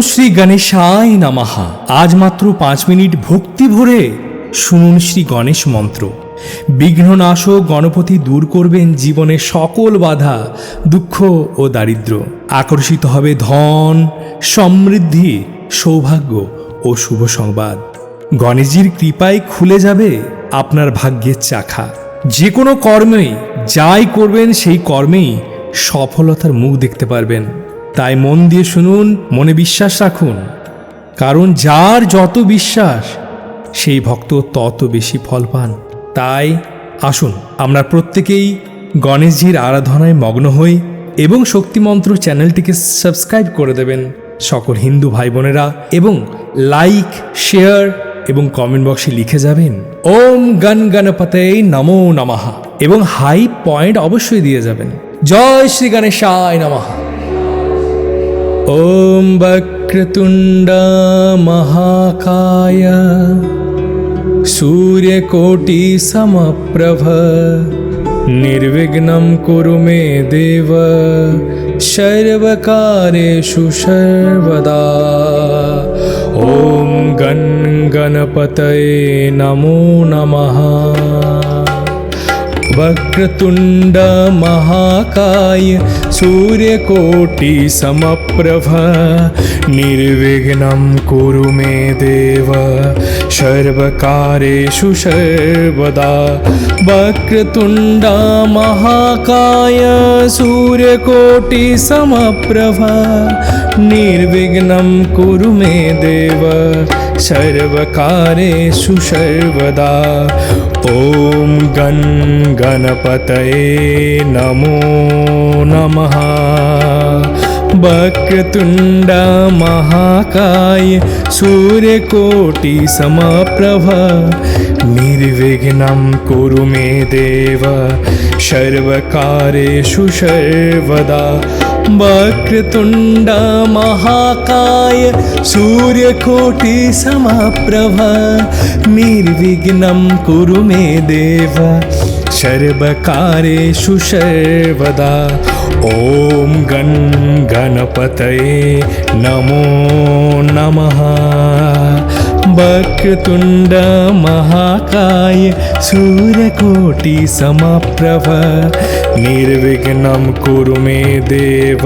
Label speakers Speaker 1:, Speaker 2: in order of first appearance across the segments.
Speaker 1: শ্রী গণেশায় নমঃ। আজ মাত্র 5 মিনিট ভক্তি ভরে শুনুন শ্রী গণেশ মন্ত্র। বিঘ্ননাশক গণপতি দূর করবেন জীবনের সকল বাধা, দুঃখ ও দারিদ্র। আকর্ষিত হবে ধন, সমৃদ্ধি, সৌভাগ্য ও শুভ সংবাদ। গণেশজির কৃপায় খুলে যাবে আপনার ভাগ্যের চাকা। যে কোনো কর্মেই যাই করবেন সেই কর্মেই সফলতার মুখ দেখতে পারবেন। তাই মন দিয়ে শুনুন, মনে বিশ্বাস রাখুন, কারণ যার যত বিশ্বাস সেই ভক্ত তত বেশি ফল পান। তাই আসুন আমরা প্রত্যেকেই গণেশজির আরাধনায় মগ্ন হই এবং শক্তিমন্ত্র চ্যানেলটিকে সাবস্ক্রাইব করে দেবেন সকল হিন্দু ভাই বোনেরা, এবং লাইক, শেয়ার এবং কমেন্ট বক্সে লিখে যাবেন ওম গণ গণপতে নমো নমঃ এবং হাই পয়েন্ট অবশ্যই দিয়ে যাবেন। জয় শ্রী গণেশায় নমঃ। ওম বক্রতুণ্ড মহাকায় सूर्यकोटि समप्रभ निर्विघ्नं कुरु मे देव सर्वकार्येषु सर्वदा। ॐ गण गणपतये नमो नमः। वक्रतुण्ड महाकाय सूर्यकोटि समप्रभ निर्विघ्नं कुरु मे देव सर्वकार्येषु सर्वदा। वक्रतुण्ड महाकाय सूर्यकोटि समप्रभ निर्विघ्नं कुरु मे देव सर्वकार्येषु सर्वदा। ॐ गण गणपतये नमो नमः। वक्रतुण्ड महाकाय सूर्यकोटि समप्रभ निर्विघ्नं कुरु मे देव सर्वकार्येषु सर्वदा। वक्रतुण्ड महाकाय सूर्यकोटि समप्रभ निर्विघ्नं कुरु मे देव सर्वकार्येषु सर्वदा। ॐ गण गणपतये नमो नमः। वक्रतुण्ड महाकाय सूर्यकोटि समप्रभ निर्विघ्नं कुरु मे देव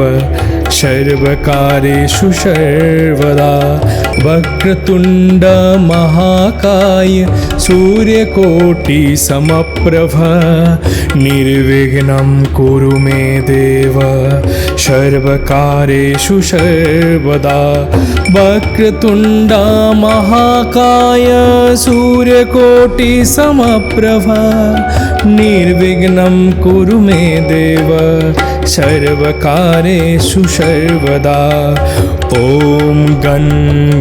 Speaker 1: सर्वकार्येषु सर्वदा। वक्रतुण्ड महाकाय सूर्यकोटि समप्रभ निर्विघ्नं कुरु मे देव सर्वकार्येषु सर्वदा। वक्रतुण्ड महाकाय सूर्यकोटि समप्रभ निर्विघ्नं कुरु मे देव सर्वकार्येषु सर्वदा। ॐ गण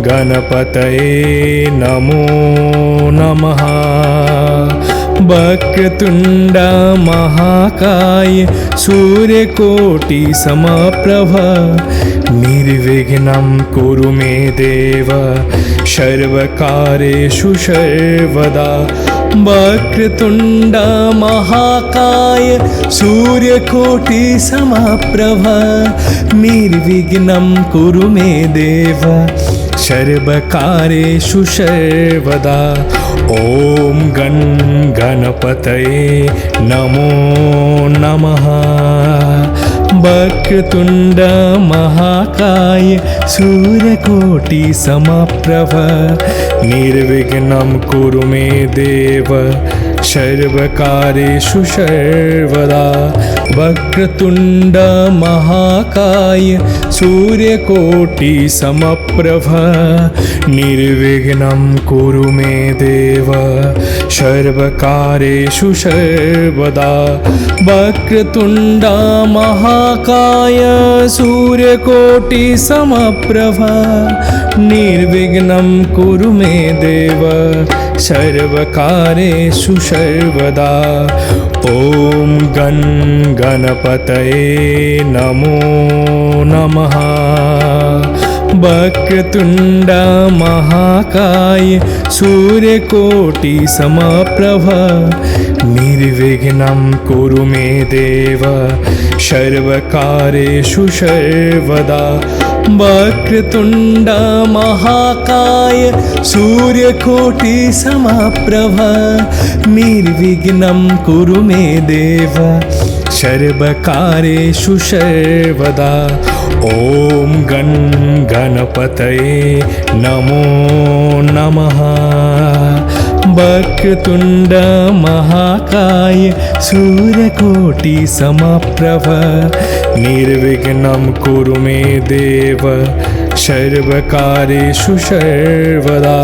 Speaker 1: गणपतये नमो नमः। वक्रतुण्ड महाकाय सूर्यकोटि समप्रभ निर्विघ्नं कुरु मे देव सर्वकार्येषु सर्वदा। वक्रतुण्ड महाकाय सूर्यकोटि समप्रभ निर्विघ्नं कुरु मे देव सर्वकार्येषु सर्वदा। ॐ गण गणपतये नमो नमः। वक्रतुण्ड महाकाय सूर्यकोटि समप्रभ निर्विघ्नं कुरु मे देव सर्वकार्येषु सर्वदा। वक्रतुण्ड महाकाय सूर्यकोटि समप्रभ निर्विघ्नं कुरु मे देव सर्वकार्येषु सर्वदा। वक्रतुण्ड महाकाय सूर्यकोटि समप्रभ निर्विघ्नं कुरु मे देव सर्वकार्येषु सर्वदा। ॐ गण गणपतये नमो नमः। वक्रतुण्ड महाकाय सूर्यकोटि समप्रभ निर्विघ्नं कुरु मे देव सर्वकार्येषु सर्वदा। वक्रतुण्ड महाकाय सूर्यकोटि समप्रभ निर्विघ्नं कुरु मे देव सर्वकार्येषु सर्वदा। ॐ गणपतये नमो नमः। वक्रतुण्ड महाकाय सूर्यकोटि समप्रभ निर्विघ्नं कुरु मे देव सर्वकार्येषु सर्वदा।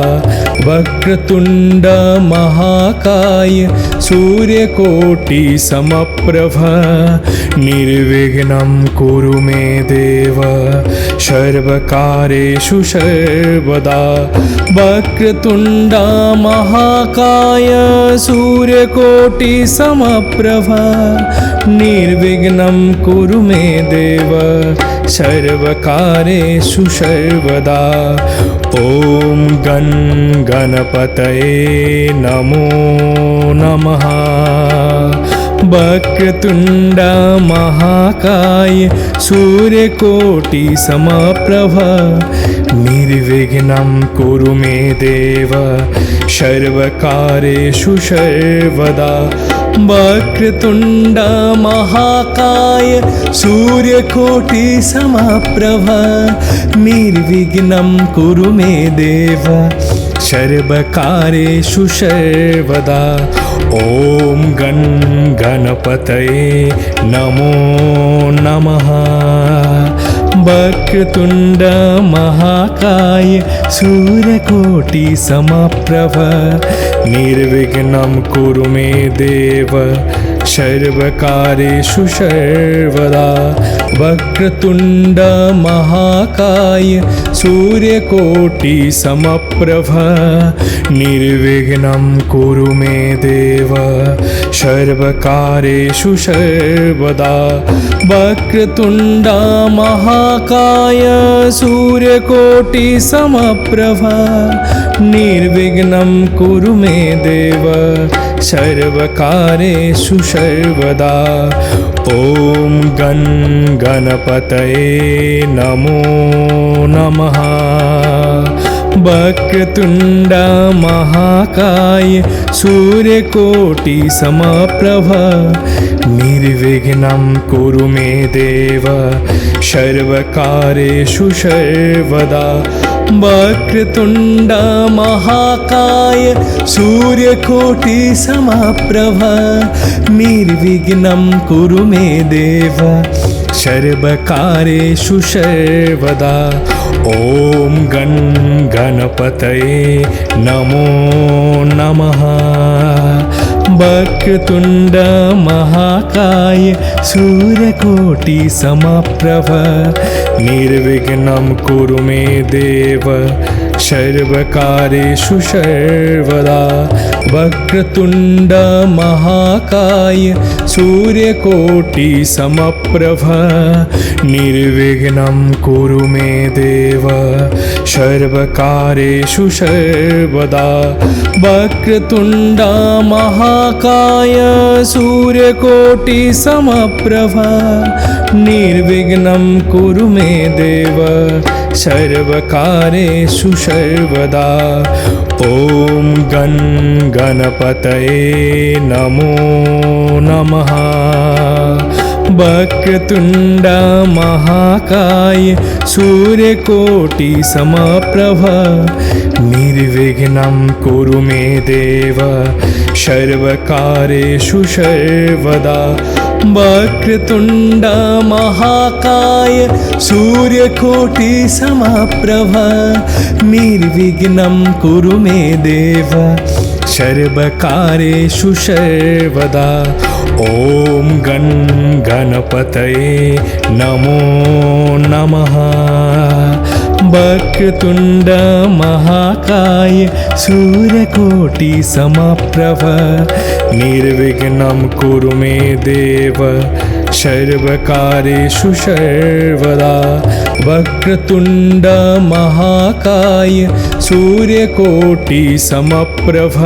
Speaker 1: वक्रतुण्ड महाकाय सूर्यकोटि समप्रभ निर्विघ्नं कुरु मे देव सर्वकार्येषु सर्वदा। वक्रतुण्ड महाकाय सूर्यकोटि समप्रभ निर्विघ्नं कुरु मे देव सर्वकार्येषु सर्वदा। ॐ गणपतये नमो नमः। वक्रतुण्ड महाकाय सूर्यकोटि समप्रभ निर्विघ्नं कुरु मे देव सर्वकार्येषु सर्वदा। वक्रतुण्ड महाकाय सूर्यकोटि समप्रभ निर्विघ्नं कुरु मे देव सर्वकार्येषु सर्वदा। ॐ गणपतये नमो नमः। वक्रतुण्ड महाकाय सूर्यकोटि समप्रभ निर्विघ्नं कुरु मे देव सर्वकार्येषु सर्वदा। वक्रतुण्ड महाकाय सूर्यकोटि समप्रभ निर्विघ्नं कुरु मे देव सर्वकार्येषु सर्वदा। वक्रतुण्ड महाकाय सूर्यकोटि समप्रभ निर्विघ्नं कुरु मे देव सर्वकार्येषु सर्वदा। ॐ गणपतये नमो नमः। वक्रतुण्ड महाकाय सूर्यकोटि समप्रभ निर्विघ्नं कुरु मे देव सर्वकार्येषु सर्वदा। वक्रतुण्ड महाकाय सूर्यकोटि समप्रभ निर्विघ्नं कुरु मे देव सर्वकार्येषु सर्वदा। ॐ गणपतये नमो नमः। वक्रतुण्ड महाकाय सूर्यकोटि समप्रभ निर्विघ्नं कुरु मे देव सर्वकार्येषु सर्वदा। वक्रतुण्ड महाकाय सूर्यकोटि समप्रभ निर्विघ्नं कुरु मे देव सर्वकार्येषु सर्वदा। वक्रतुण्ड महाकाय सूर्यकोटि समप्रभ निर्विघ्नं कुरु मे देव सर्वकार्येषु सर्वदा। ॐ गणपतये नमो नमः। वक्रतुण्ड महाकाय सूर्यकोटि समप्रभ निर्विघ्नं कुरु मे देव सर्वकार्येषु सर्वदा। वक्रतुण्ड महाकाय सूर्यकोटि समप्रभ निर्विघ्नं कुरु मे देव सर्वकार्येषु सर्वदा। ॐ गणपतये नमो नमः। वक्रतुण्ड महाकाय सूर्यकोटि समप्रभ निर्विघ्नं कुरु मे देव सर्वकार्येषु सर्वदा वक्रतुण्ड महाकाय सूर्यकोटि समप्रभ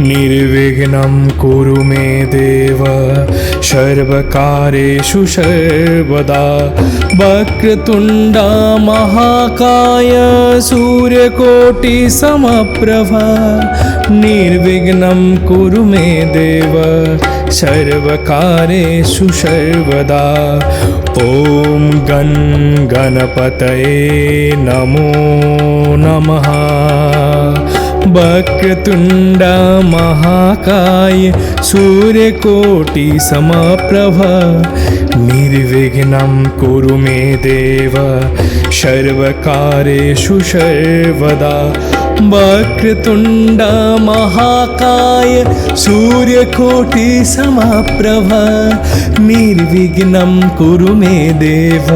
Speaker 1: निर्विघ्नं कुरु मे देव सर्वकार्येषु सर्वदा वक्रतुण्ड महाकाय सूर्यकोटि समप्रभ निर्विघ्नं कुरु मे देव सर्वकार्येषु सर्वदा। ॐ गण गणपतये नमो नमः। वक्रतुण्ड महाकाय सूर्यकोटि समप्रभ निर्विघ्नं कुरु मे देव सर्वकार्येषु सर्वदा वक्रतुण्ड महाकाय सूर्यकोटि समप्रभ निर्विघ्नं कुरु मे देव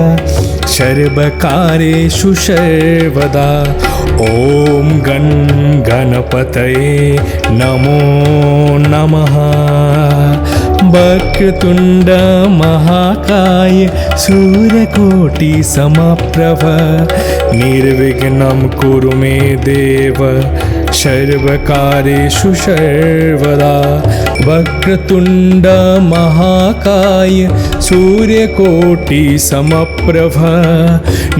Speaker 1: सर्वकार्येषु सर्वदा। ॐ गण गणपतये नमो नमः। वक्रतुण्ड महाकाय सूर्यकोटि समप्रभ निर्विघ्नं कुरु मे देव सर्वकार्येषु सर्वदा वक्रतुण्ड महाकाय सूर्यकोटि समप्रभ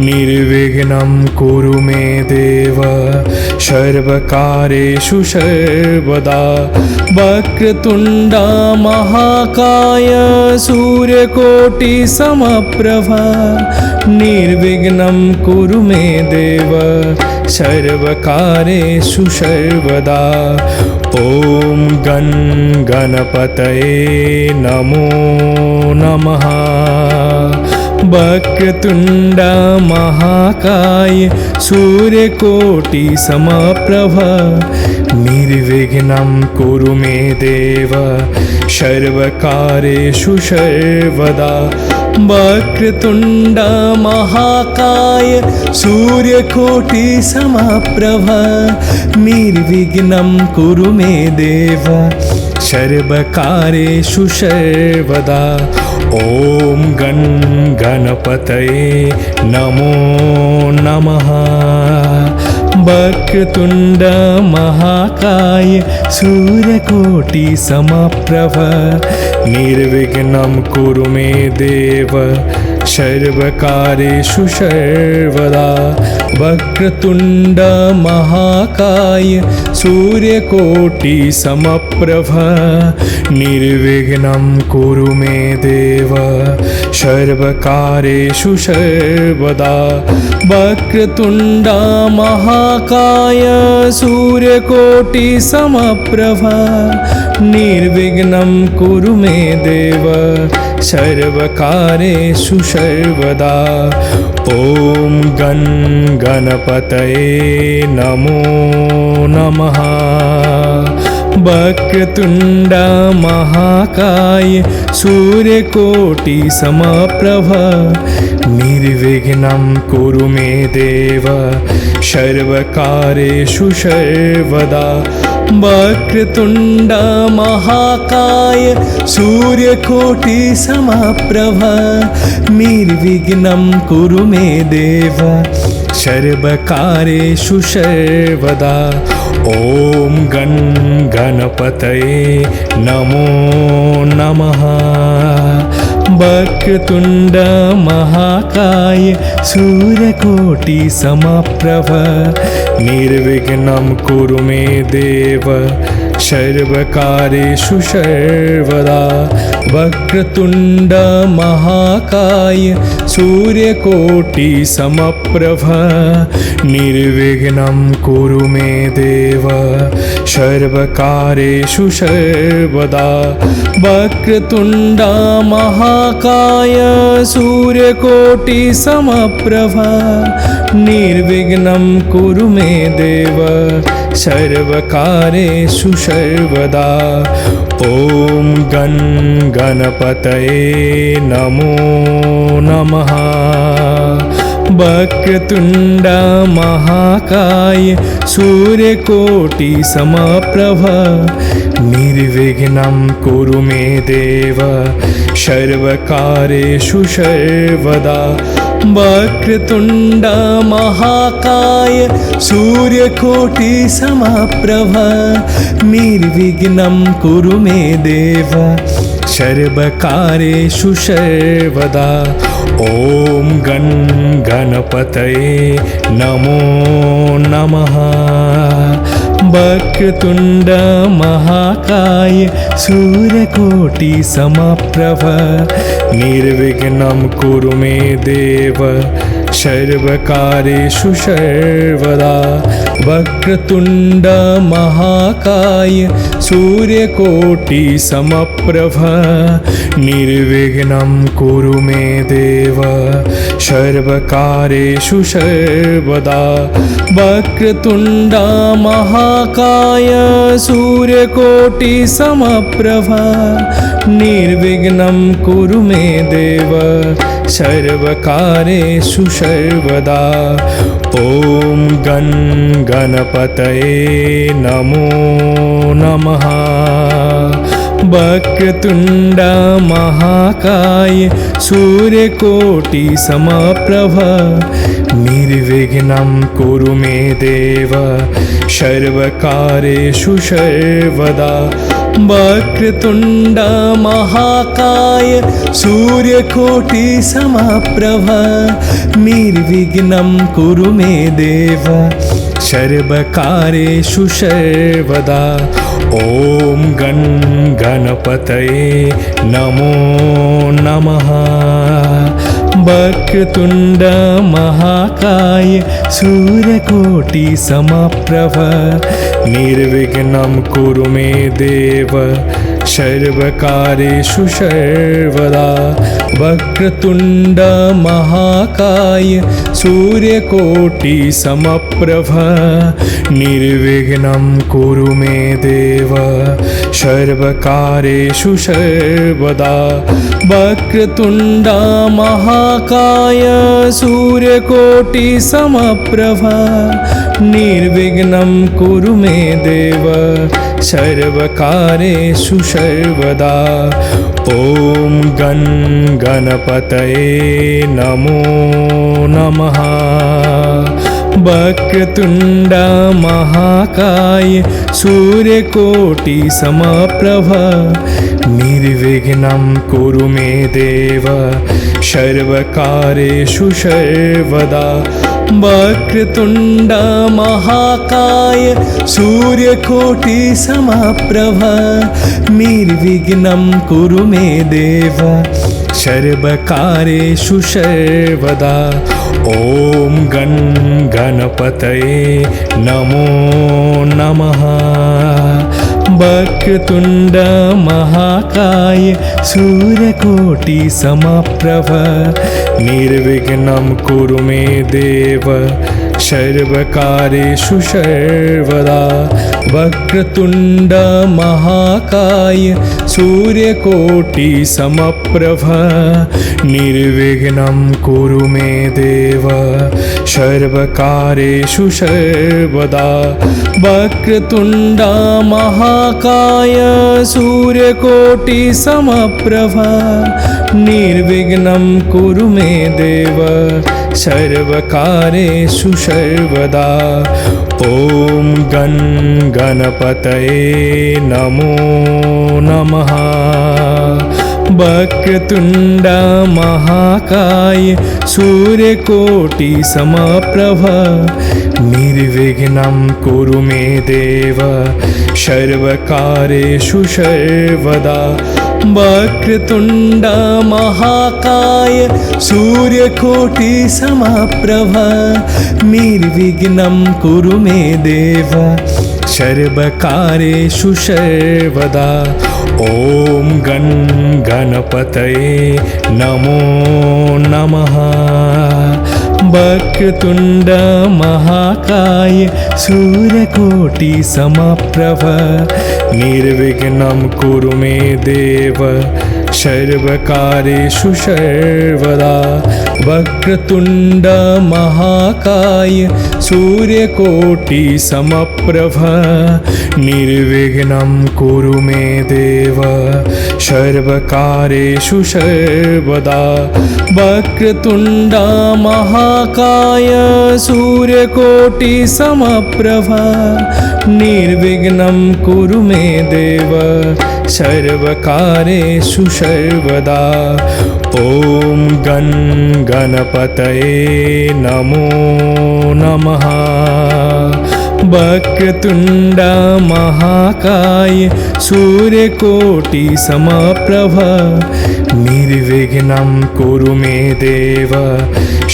Speaker 1: निर्विघ्नं कुरु मे देव सर्वकार्येषु सर्वदा वक्रतुण्ड महाकाय सूर्यकोटि समप्रभ निर्विघ्नं कुरु मे देव सर्वकार्येषु सर्वदा। ॐ गण गणपतये नमो नमः। वक्रतुण्ड महाकाय सूर्यकोटि समप्रभ निर्विघ्नं कुरु मे देव सर्वकार्येषु सर्वदा वक्रतुण्ड महाकाय सूर्यकोटि समप्रभ निर्विघ्नं कुरु मे देव सर्वकार्येषु सर्वदा। ॐ गण गणपतये नमो नमः। वक्रतुण्ड महाकाय सूर्यकोटि समप्रभ निर्विघ्नं कुरु मे देव सर्वकार्येषु सर्वदा वक्रतुण्ड महाकाय सूर्यकोटि समप्रभ निर्विघ्नं कुरु मे देव सर्वकार्येषु सर्वदा वक्रतुण्ड महाकाय सूर्यकोटि समप्रभ निर्विघ्नं कुरु मे देव सर्वकार्येषु सर्वदा। ॐ गण गणपतये नमो नमः। वक्रतुण्ड महाकाय सूर्यकोटि समप्रभ निर्विघ्नं कुरु मे देव सर्वकार्येषु सर्वदा वक्रतुण्ड महाकाय सूर्यकोटि समप्रभ निर्विघ्नं कुरु मे देव सर्वकार्येषु सर्वदा। ॐ गण गणपतये नमो नमः। वक्रतुण्ड महाकाय सूर्यकोटि समप्रभ निर्विघ्नं कुरु मे देव सर्वकार्येषु सर्वदा वक्रतुण्ड महाकाय सूर्यकोटि समप्रभ निर्विघ्नं कुरु मे देव सर्वकार्येषु सर्वदा वक्रतुण्ड महाकाय सूर्यकोटि समप्रभ निर्विघ्नं कुरु मे देव सर्वकार्येषु सर्वदा। ॐ गण गणपतये नमो नमः। वक्रतुण्ड महाकाय सूर्यकोटि समप्रभ निर्विघ्नं कुरु मे देव सर्वकार्येषु सर्वदा। वक्रतुण्ड महाकाय सूर्यकोटि समप्रभ निर्विघ्नं कुरु मे देव सर्वकार्येषु सर्वदा। ॐ गं गणपतये नमो नमः। वक्रतुण्ड महाकाय सूर्यकोटि समप्रभ निर्विघ्नं कुरु मे देव सर्वकार्येषु सर्वदा। वक्रतुण्ड महाकाय सूर्यकोटि समप्रभ निर्विघ्नं कुरु मे देव सर्वकार्येषु सर्वदा। वक्रतुण्ड महाकाय सूर्यकोटि समप्रभ निर्विघ्नं कुरु मे देव सर्वकार्येषु सर्वदा। ॐ गं गणपतये नमो नमः। वक्रतुण्ड महाकाय सूर्यकोटि समप्रभ निर्विघ्नं कुरु मे देव सर्वकार्येषु सर्वदा। वक्रतुण्ड महाकाय सूर्यकोटि समप्रभ निर्विघ्नं कुरु मे देव सर्वकार्येषु सर्वदा। ॐ गं गणपतये नमो नमः। वक्रतुण्ड महाकाय सूर्यकोटि समप्रभ निर्विघ्नं कुरु मे देव सर्वकार्येषु सर्वदा। वक्रतुण्ड महाकाय सूर्यकोटि समप्रभ निर्विघ्नं कुरु मे देव सर्वकार्येषु सर्वदा। वक्रतुण्ड महाकाय सूर्यकोटि समप्रभ निर्विघ्नं कुरु मे देव सर्वकार्येषु सर्वदा। ॐ गं गणपतये नमो नमः। वक्रतुण्ड महाकाय सूर्यकोटि समप्रभ निर्विघ्नं कुरु मे देव सर्वकार्येषु सर्वदा। वक्रतुण्ड महाकाय सूर्यकोटि समप्रभ निर्विघ्नं कुरु मे देव सर्वकार्येषु सर्वदा। ॐ गं गणपतये नमो नमः। वक्रतुण्ड महाकाय सूर्यकोटि समप्रभ निर्विघ्नं कुरु मे देव सर्वकार्येषु सर्वदा। वक्रतुण्ड महाकाय सूर्यकोटि समप्रभ निर्विघ्नं कुरु मे देव सर्वकार्येषु सर्वदा। वक्रतुण्ड महाकाय सूर्यकोटि समप्रभ निर्विघ्नं कुरु मे देव सर्वकार्येषु सर्वदा। ॐ गं गणपतये नमो नमः। वक्रतुण्ड महाकाय सूर्यकोटि समप्रभ निर्विघ्नं कुरु मे देव सर्वकार्येषु सर्वदा। वक्रतुण्ड महाकाय सूर्यकोटि समप्रभ निर्विघ्नं कुरु मे देव सर्वकार्येषु सर्वदा। ॐ गं गणपतये नमो नमः। वक्रतुण्ड महाकाय सूर्यकोटि समप्रभ निर्विघ्नं कुरु मे देव सर्वकार्येषु सर्वदा वक्रतुण्ड महाकाय सूर्यकोटि समप्रभ निर्विघ्नं कुरु मे देव सर्वकार्येषु सर्वदा वक्रतुण्ड महाकाय सूर्यकोटि समप्रभ निर्विघ्नं कुरु मे देव सर्वकार्येषु सर्वदा। ॐ गं गणपतये नमो नमः। वक्रतुण्ड महाकाय सूर्यकोटि समप्रभ निर्विघ्नं कुरु मे देव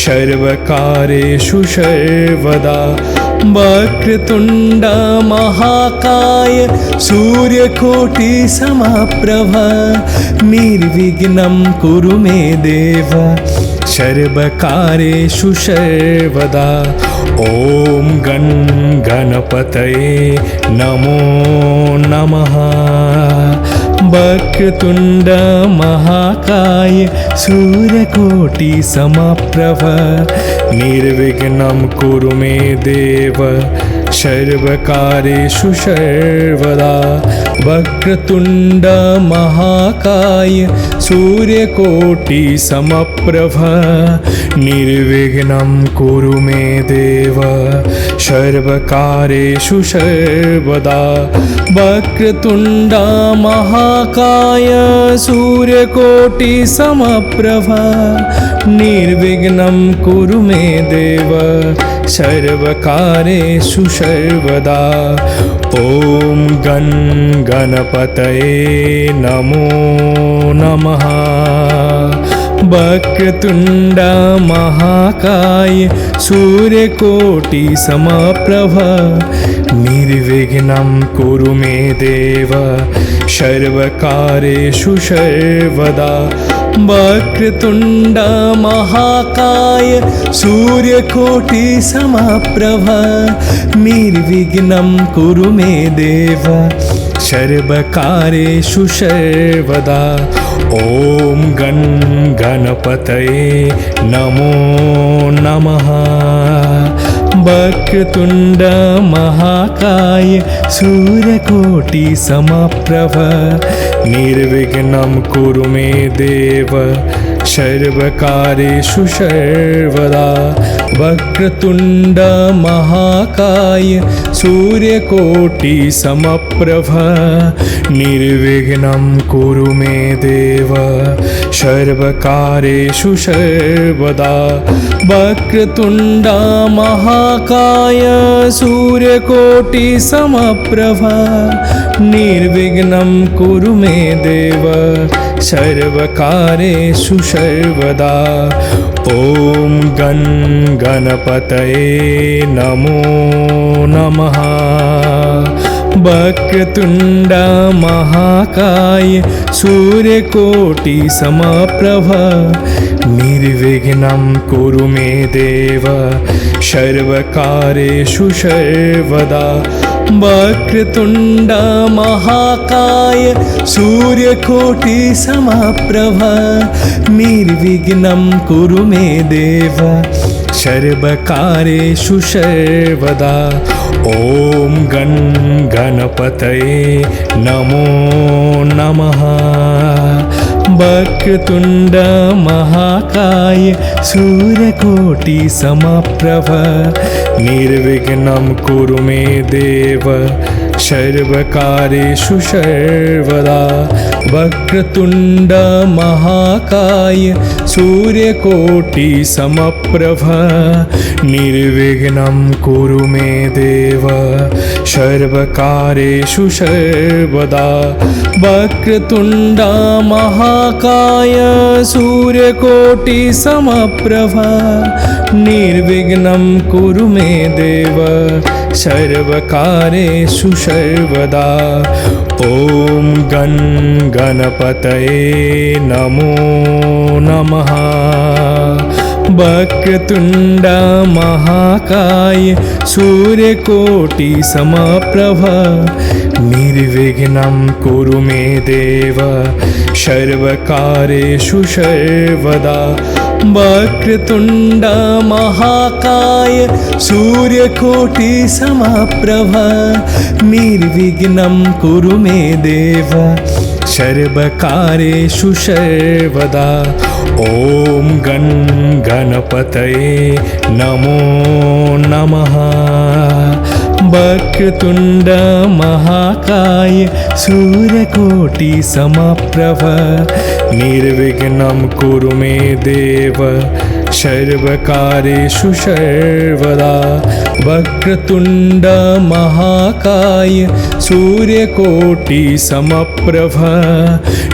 Speaker 1: सर्वकार्येषु सर्वदा वक्रतुण्ड महाकाय सूर्यकोटि समप्रभ निर्विघ्नं कुरु मे देव सर्वकार्येषु सर्वदा। ॐ गं गणपतये नमो नमः। वक्रतुण्ड महाकाय सूर्यकोटि समप्रभ निर्विघ्नं कुरु मे देव सर्वकार्येषु सर्वदा वक्रतुण्ड महाकाय सूर्यकोटि समप्रभ निर्विघ्नं कुरु मे देव सर्वकार्येषु सर्वदा वक्रतुण्ड महाकाय सूर्यकोटि समप्रभ निर्विघ्नं कुरु मे देव सर्वकार्येषु सर्वदा। ॐ गं गणपतये नमो नमः। वक्रतुण्ड महाकाय सूर्यकोटि समप्रभ निर्विघ्नं कुरु मे देव सर्वकार्येषु सर्वदा वक्रतुण्ड महाकाय सूर्यकोटि समप्रभ निर्विघ्नं कुरु मे देव सर्वकार्येषु सर्वदा। ॐ गं गणपतये नमो नमः। वक्रतुण्ड महाकाय सूर्यकोटि समप्रभ निर्विघ्नं कुरु मे देव सर्वकार्येषु सर्वदा वक्रतुण्ड महाकाय सूर्यकोटि समप्रभ निर्विघ्नं कुरु मे देव सर्वकार्येषु सर्वदा वक्रतुण्ड महाकाय सूर्यकोटि समप्रभ निर्विघ्नं कुरु मे देव सर्वकार्येषु सर्वदा। ॐ गं गणपतये नमो नमः। वक्रतुण्ड महाकाय सूर्यकोटि समप्रभ निर्विघ्नं कुरु मे देव सर्वकार्येषु सर्वदा वक्रतुण्ड महाकाय सूर्यकोटि समप्रभ निर्विघ्नं कुरु मे देव सर्वकार्येषु सर्वदा। ॐ गं गणपतये नमो नमः। वक्रतुण्ड महाकाय सूर्यकोटि समप्रभ निर्विघ्नं कुरु मे देव सर्वकार्येषु सर्वदा वक्रतुण्ड महाकाय सूर्यकोटि समप्रभ निर्विघ्नं कुरु मे देव सर्वकार्येषु सर्वदा वक्रतुण्ड महाकाय सूर्यकोटि समप्रभ निर्विघ्नं कुरु मे देव सर्वकार्येषु सर्वदा। ॐ गं गणपतये नमो नमः। वक्रतुण्ड महाकाय सूर्यकोटि समप्रभ निर्विघ्नं कुरु मे देव सर्वकार्येषु सर्वदा वक्रतुण्ड महाकाय सूर्यकोटि समप्रभ निर्विघ्नं कुरु मे देव सर्वकार्येषु सर्वदा ॐ गं गणपतये नमो नमः वक्रतुण्ड महाकाय सूर्यकोटि समप्रभ निर्विघ्नं कुरु मे देव सर्वकार्येषु सर्वदा वक्रतुण्ड महाकाय सूर्यकोटि समप्रभ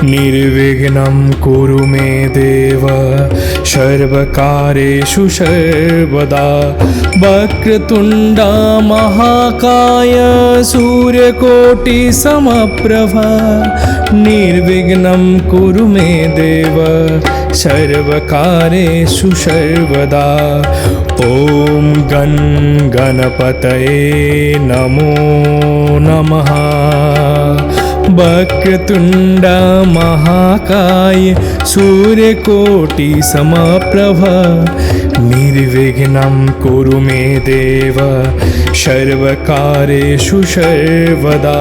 Speaker 1: निर्विघ्नं कुरु मे देव सर्वकार्येषु सर्वदा वक्रतुण्ड महाकाय सूर्यकोटि समप्रभ निर्विघ्नं कुरु मे देव सर्वकार्येषु सर्वदा ॐ गं गणपतये नमो नमः वक्रतुण्ड महाकाय सूर्यकोटि समप्रभ निर्विघ्नं कुरु मे देव सर्वकार्येषु सर्वदा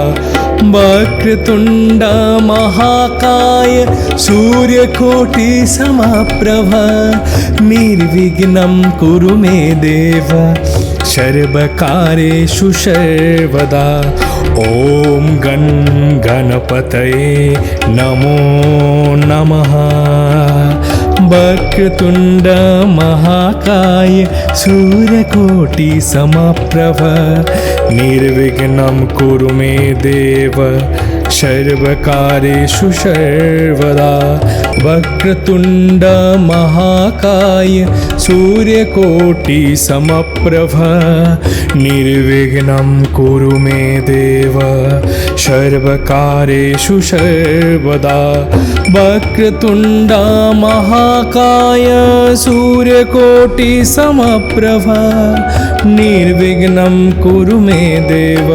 Speaker 1: वक्रतुण्ड महाकाय सूर्यकोटि समप्रभ निर्विघ्नं कुरु मे देव सर्वकार्येषु सर्वदा ॐ गं गणपतये नमो नमः वक्रतुण्ड महाकाय सूर्यकोटि समप्रभ निर्विघ्नं कुरु मे देव सर्वकार्येषु सर्वदा वक्रतुण्ड महाकाय सूर्यकोटि समप्रभ निर्विघ्नं कुरु मे देव सर्वकार्येषु सर्वदा वक्रतुण्ड महाकाय सूर्यकोटि समप्रभ निर्विघ्नं कुरु मे देव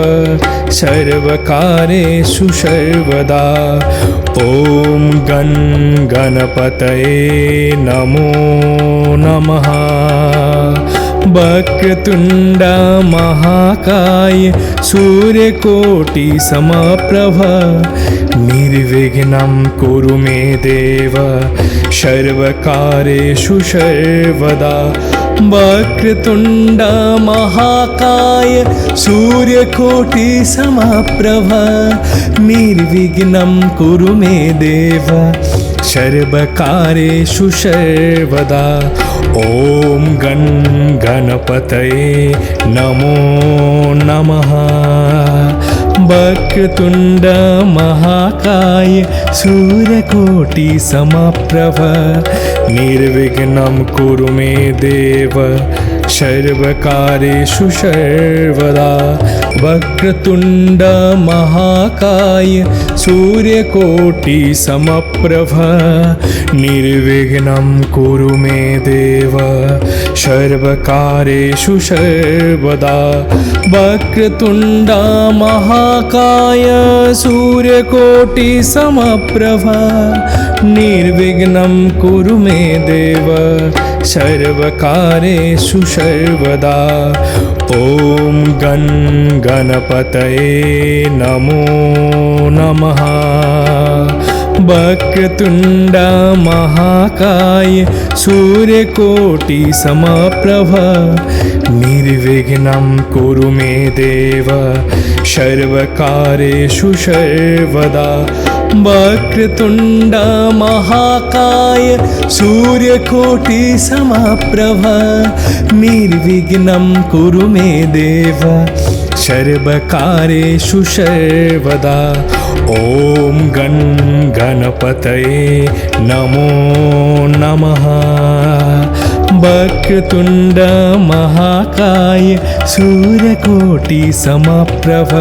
Speaker 1: सर्वकार्येषु सर्वदा ॐ गं गणपतये नमो नमः वक्रतुण्ड महाकाय सूर्यकोटि समप्रभ निर्विघ्नं कुरु मे देव सर्वकार्येषु सर्वदा वक्रतुण्ड महाकाय सूर्यकोटि समप्रभ निर्विघ्नं कुरु मे देव सर्वकार्येषु सर्वदा ॐ गं गणपतये नमो नमः वक्रतुण्ड महाकाय सूर्यकोटि समप्रभ निर्विघ्नं कुरु मे देव सर्वकार्येषु सर्वदा वक्रतुण्ड महाकाय सूर्यकोटि समप्रभ निर्विघ्नं कुरु मे देव सर्वकार्येषु सर्वदा वक्रतुण्ड महाकाय सूर्यकोटि समप्रभ निर्विघ्नं कुरु मे देव सर्वकार्येषु सर्वदा ॐ गं गणपतये नमो नमः वक्रतुण्ड महाकाय सूर्यकोटि समप्रभ निर्विघ्नं कुरु मे देव सर्वकार्येषु सर्वदा वक्रतुण्ड महाकाय सूर्यकोटि समप्रभ निर्विघ्नं कुरु मे देव सर्वकार्येषु सर्वदा ॐ गं गणपतये नमो नमः वक्रतुण्ड महाकाय सूर्यकोटि समप्रभ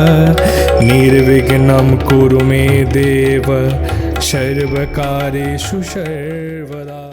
Speaker 1: निर्विघ्नं कुरु मे देव सर्वकार्येषु सर्वदा।